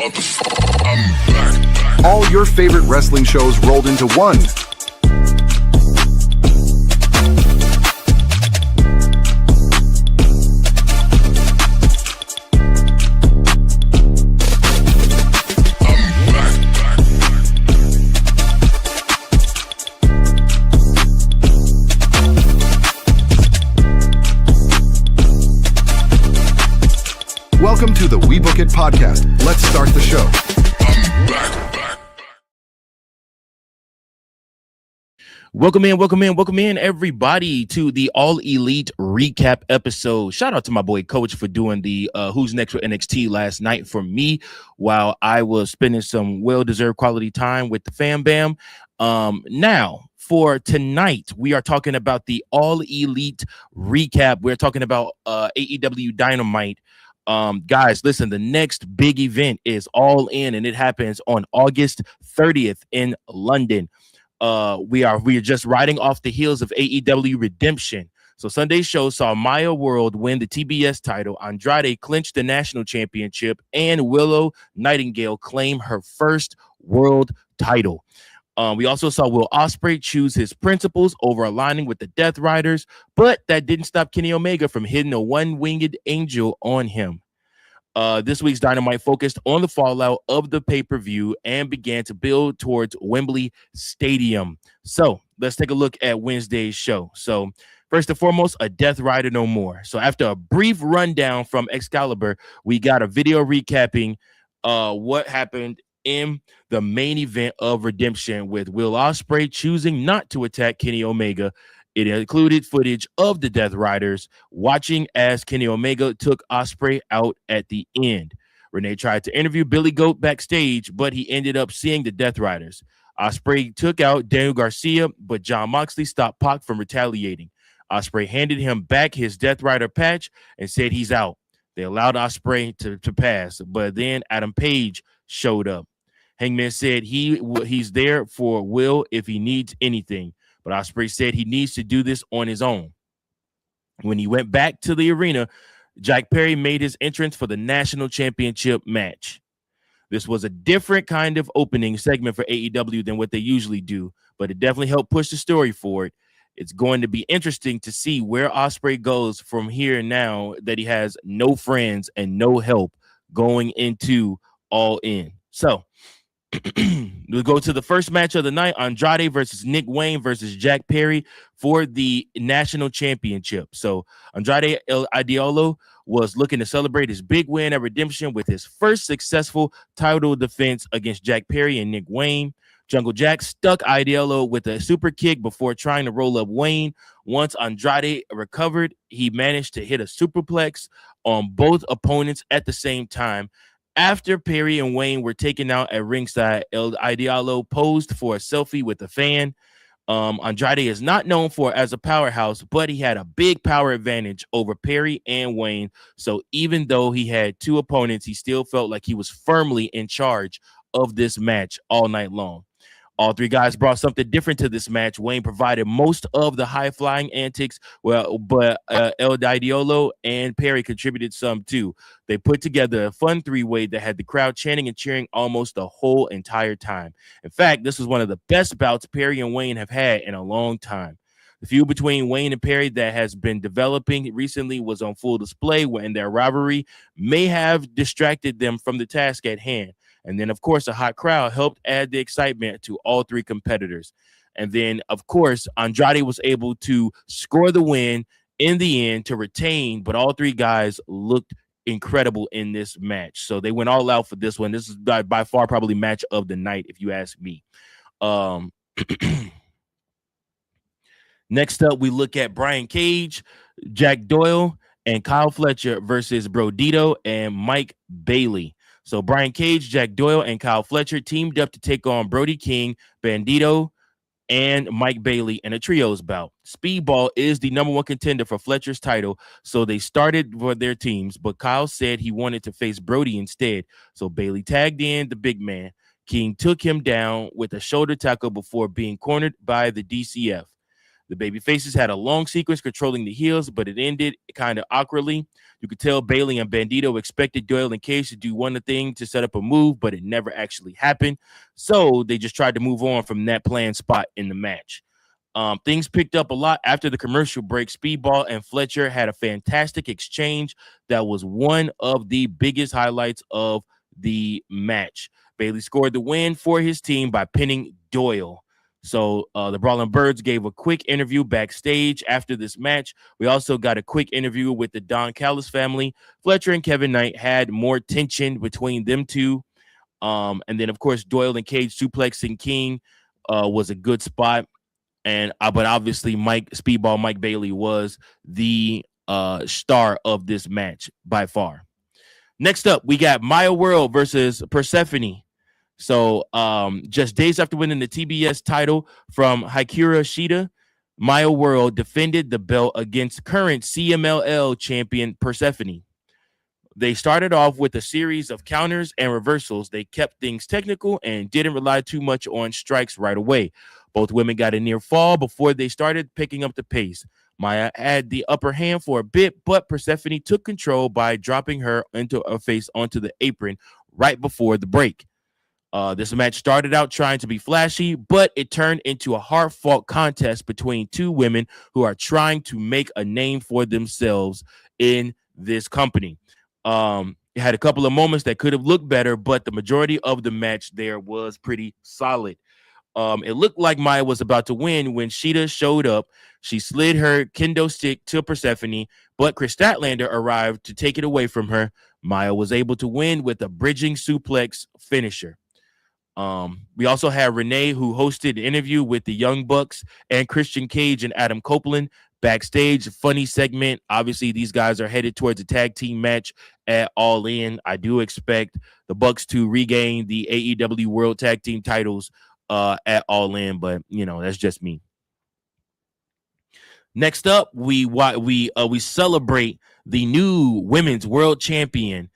I'm back. All your favorite wrestling shows rolled into one. Welcome to the We Book It Podcast. Let's start the show. I'm back. Welcome in, everybody, to the All Elite recap episode. Shout out to my boy Coach for doing the Who's Next with NXT last night for me while I was spending some well-deserved quality time with the fam bam. Now, for tonight, we are talking about the All Elite recap. We're talking about AEW Dynamite. Guys, listen, the next big event is All In, and it happens on August 30th in London. We are just riding off the heels of AEW Redemption. So Sunday's show saw Maya World win the TBS title, Andrade clinch the national championship, and Willow Nightingale claim her first world title. We also saw Will Ospreay choose his principles over aligning with the Death Riders, but that didn't stop Kenny Omega from hitting a one-winged angel on him. This week's Dynamite focused on the fallout of the pay-per-view and began to build towards Wembley Stadium. So let's take a look at Wednesday's show. So first and foremost, a Death Rider no more. So after a brief rundown from Excalibur, we got a video recapping what happened in the main event of Redemption, with Will Ospreay choosing not to attack Kenny Omega. It included footage of the Death Riders watching as Kenny Omega took Ospreay out at the end. Renee tried to interview Billy Goat backstage, but he ended up seeing the Death Riders. Ospreay took out Daniel Garcia, but Jon Moxley stopped Pac from retaliating. Ospreay handed him back his Death Rider patch and said he's out. They allowed Ospreay to pass, but then Adam Page showed up. Hangman said he's there for Will if he needs anything, but Ospreay said he needs to do this on his own. When he went back to the arena, Jack Perry made his entrance for the national championship match. This was a different kind of opening segment for AEW than what they usually do, but it definitely helped push the story forward. It's going to be interesting to see where Ospreay goes from here now that he has no friends and no help going into All In. So we'll go to the first match of the night: Andrade versus Nick Wayne versus Jack Perry for the national championship. So Andrade El Idolo was looking to celebrate his big win at Redemption with his first successful title defense against Jack Perry and Nick Wayne. Jungle Jack stuck Idolo with a super kick before trying to roll up Wayne. Once Andrade recovered, he managed to hit a superplex on both opponents at the same time. After Perry and Wayne were taken out at ringside, El Idolo posed for a selfie with a fan. Andrade is not known for as a powerhouse, but he had a big power advantage over Perry and Wayne. So even though he had two opponents, he still felt like he was firmly in charge of this match all night long. All three guys brought something different to this match. Wayne provided most of the high-flying antics, but El Idolo and Perry contributed some too. They put together a fun three-way that had the crowd chanting and cheering almost the whole entire time. In fact, this was one of the best bouts Perry and Wayne have had in a long time. The feud between Wayne and Perry that has been developing recently was on full display, when their rivalry may have distracted them from the task at hand. And then, of course, a hot crowd helped add the excitement to all three competitors. And then, of course, Andrade was able to score the win in the end to retain, but all three guys looked incredible in this match. So they went all out for this one. This is by far probably match of the night, if you ask me. Next up, we look at Brian Cage, Jack Doyle, and Kyle Fletcher versus Brodito and Mike Bailey. So Brian Cage, Jack Doyle, and Kyle Fletcher teamed up to take on Brody King, Bandito, and Mike Bailey in a trios bout. Speedball is the number one contender for Fletcher's title, so they started for their teams, but Kyle said he wanted to face Brody instead, so Bailey tagged in the big man. King took him down with a shoulder tackle before being cornered by the DCF. The baby faces had a long sequence controlling the heels, but it ended kind of awkwardly. You could tell Bailey and Bandito expected Doyle and Cage to do one thing to set up a move, but it never actually happened. So they just tried to move on from that planned spot in the match. Things picked up a lot after the commercial break. Speedball and Fletcher had a fantastic exchange that was one of the biggest highlights of the match. Bailey scored the win for his team by pinning Doyle. So the Brawling Birds gave a quick interview backstage after this match. We also got a quick interview with the Don Callis family. Fletcher and Kevin Knight had more tension between them two. And then, of course, Doyle and Cage suplexing King was a good spot. And but obviously Mike Bailey was the star of this match by far. Next up, we got Maya World versus Persephone. So just days after winning the TBS title from Hikaru Shida, Maya World defended the belt against current CMLL champion Persephone. They started off with a series of counters and reversals. They kept things technical and didn't rely too much on strikes right away. Both women got a near fall before they started picking up the pace. Maya had the upper hand for a bit, but Persephone took control by dropping her into her face onto the apron right before the break. This match started out trying to be flashy, but it turned into a hard-fought contest between two women who are trying to make a name for themselves in this company. It had a couple of moments that could have looked better, but the majority of the match there was pretty solid. It looked like Maya was about to win when Shida showed up. She slid her kendo stick to Persephone, but Chris Statlander arrived to take it away from her. Maya was able to win with a bridging suplex finisher. We also had Renee, who hosted an interview with the Young Bucks and Christian Cage and Adam Copeland backstage. Funny segment. Obviously, these guys are headed towards a tag team match at All In. I do expect the Bucks to regain the AEW World Tag Team titles at All In, but you know, that's just me. Next up, we celebrate the new women's world champion,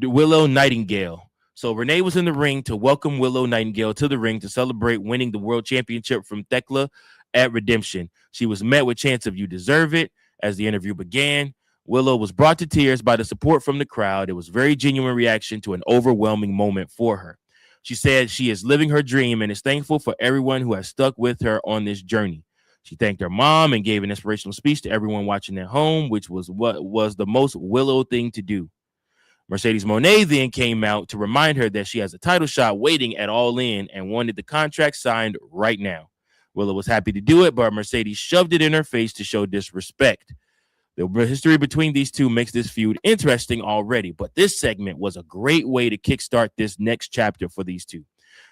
Willow Nightingale. So Renee was in the ring to welcome Willow Nightingale to the ring to celebrate winning the world championship from Thekla at Redemption. She was met with chants of "You deserve it" as the interview began. Willow was brought to tears by the support from the crowd. It was a very genuine reaction to an overwhelming moment for her. She said she is living her dream and is thankful for everyone who has stuck with her on this journey. She thanked her mom and gave an inspirational speech to everyone watching at home, which was what was the most Willow thing to do. Mercedes Moné then came out to remind her that she has a title shot waiting at All In and wanted the contract signed right now. Willow was happy to do it, but Mercedes shoved it in her face to show disrespect. The history between these two makes this feud interesting already, but this segment was a great way to kickstart this next chapter for these two.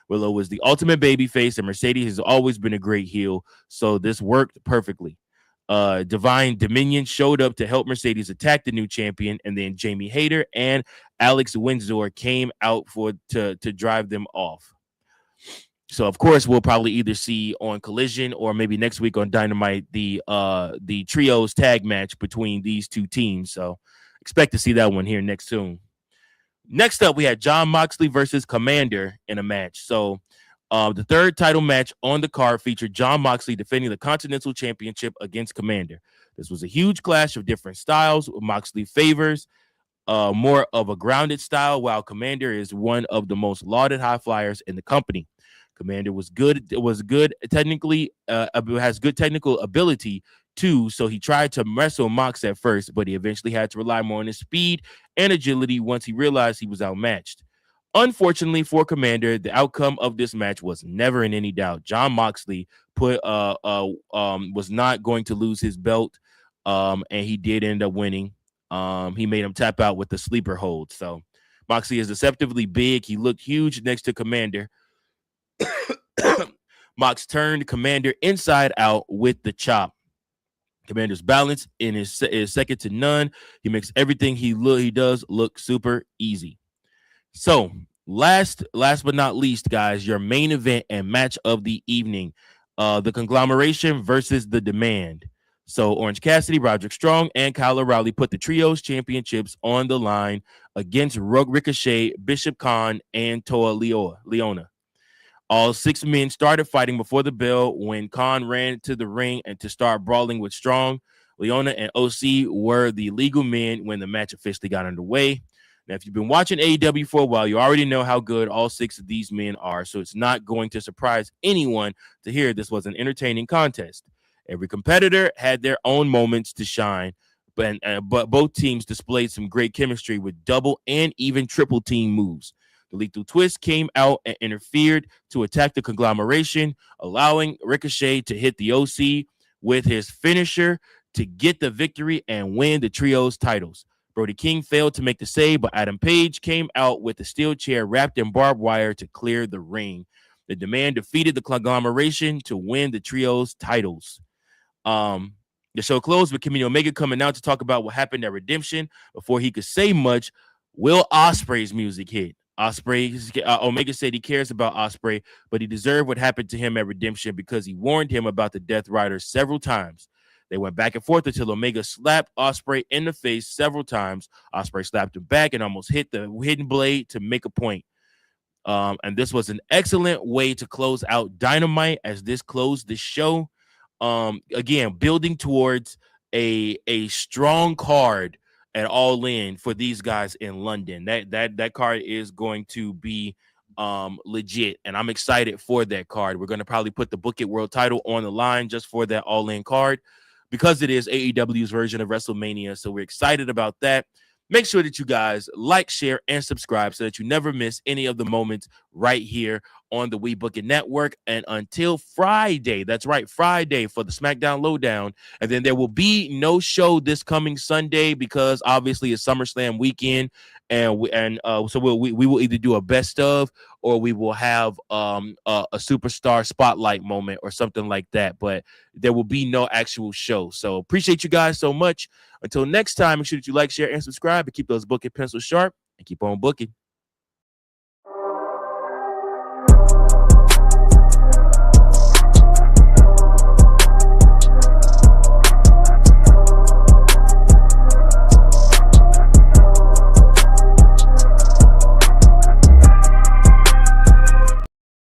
Willow was the ultimate babyface, and Mercedes has always been a great heel, so this worked perfectly. Divine Dominion showed up to help Mercedes attack the new champion, and then Jamie Hayter and Alex Windsor came out to drive them off. So, of course, we'll probably either see on Collision or maybe next week on Dynamite the trios tag match between these two teams. So expect to see that one here next soon. Next up, we had Jon Moxley versus Commander in a match. So the third title match on the card featured Jon Moxley defending the Continental Championship against Commander. This was a huge clash of different styles. Moxley favors more of a grounded style, while Commander is one of the most lauded high flyers in the company. Commander was good technically, has good technical ability too, so he tried to wrestle Mox at first, but he eventually had to rely more on his speed and agility once he realized he was outmatched. Unfortunately for Commander, the outcome of this match was never in any doubt. Jon Moxley was not going to lose his belt, and he did end up winning. He made him tap out with the sleeper hold. So Moxley is deceptively big. He looked huge next to Commander. Mox turned Commander inside out with the chop. Commander's balance is second to none. He makes everything he does look super easy. So last but not least, guys, your main event and match of the evening, the Conglomeration versus the Demand. So Orange Cassidy, Roderick Strong, and Kyle O'Reilly put the trios championships on the line against Ricochet, Bishop Khan, and Toa Leona. All 6 men started fighting before the bell when Khan ran to the ring and to start brawling with Strong. Leona and OC were the legal men when the match officially got underway. Now, if you've been watching AEW for a while, you already know how good all 6 of these men are, so it's not going to surprise anyone to hear this was an entertaining contest. Every competitor had their own moments to shine, but both teams displayed some great chemistry with double and even triple team moves. The Lethal Twist came out and interfered to attack the conglomeration, allowing Ricochet to hit the OC with his finisher to get the victory and win the trios titles. Brody King failed to make the save, but Adam Page came out with a steel chair wrapped in barbed wire to clear the ring. The Demand defeated the conglomeration to win the trios titles. The show closed with Kenny Omega coming out to talk about what happened at Redemption. Before he could say much, Will Ospreay's music hit. Omega said he cares about Ospreay, but he deserved what happened to him at Redemption because he warned him about the Death Rider several times. They went back and forth until Omega slapped Ospreay in the face several times. Ospreay slapped him back and almost hit the hidden blade to make a point. And this was an excellent way to close out Dynamite as this closed the show. Again, building towards a strong card at All In for these guys in London. That card is going to be legit, and I'm excited for that card. We're going to probably put the Book It World title on the line just for that All In card because it is AEW's version of WrestleMania, so we're excited about that. Make sure that you guys like, share, and subscribe so that you never miss any of the moments right here on the We Book It Network. And until Friday, that's right, Friday for the SmackDown Lowdown. And then there will be no show this coming Sunday because obviously it's SummerSlam weekend. So we will either do a best of or we will have a superstar spotlight moment or something like that. But there will be no actual show. So appreciate you guys so much. Until next time, make sure that you like, share, and subscribe and keep those Book It pencils sharp and keep on booking.